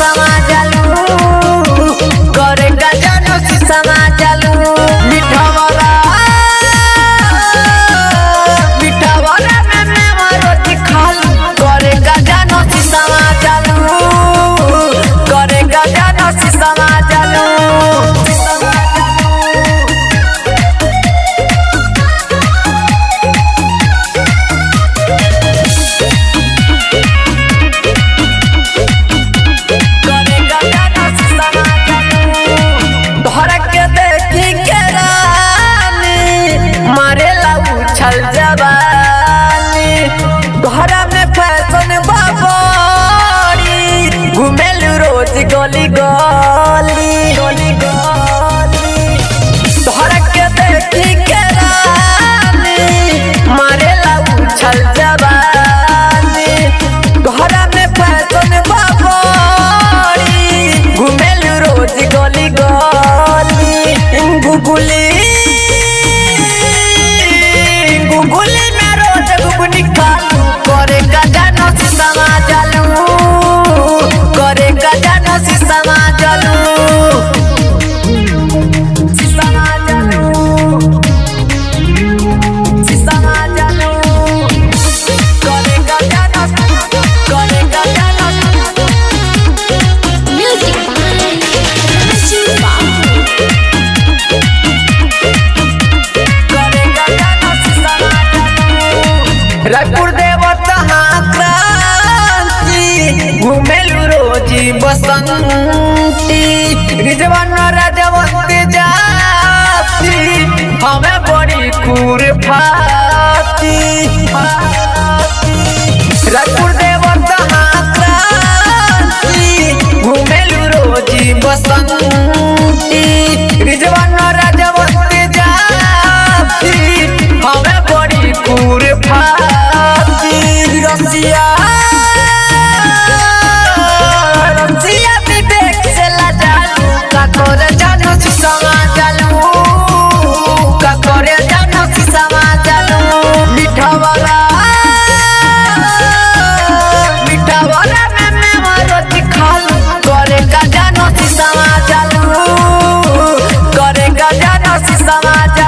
समाज करे गजन समाज मिठा में रोटी खालू करे गजन समाज करे गजन समाज छल जवानी घरा में फैशन बाबरी घुमेल रोज गली गली गली गली तोहरा के देखी के रानी मारेला उछल जवानी घरा में फैशन बाबरी घुमेल रोज गली गली गुगली करे गजन समाज करे गजन समाज रायपुर देवता क्रांति घुमेलू रोजी बसंती रिजवान राजवंती जाती हमें बड़ी खूर फाती रायपुर देवता क्रांति घुमेलू रोजी बसंती रिजवान राजवंती जाती हमें बड़ी खूर फाती रसिया विवेक से लाजालू का करे जानो समाज का करे जानो समाज मीठा वाला में रोटी खालू करे का जानो समाज करे का जानो समाज।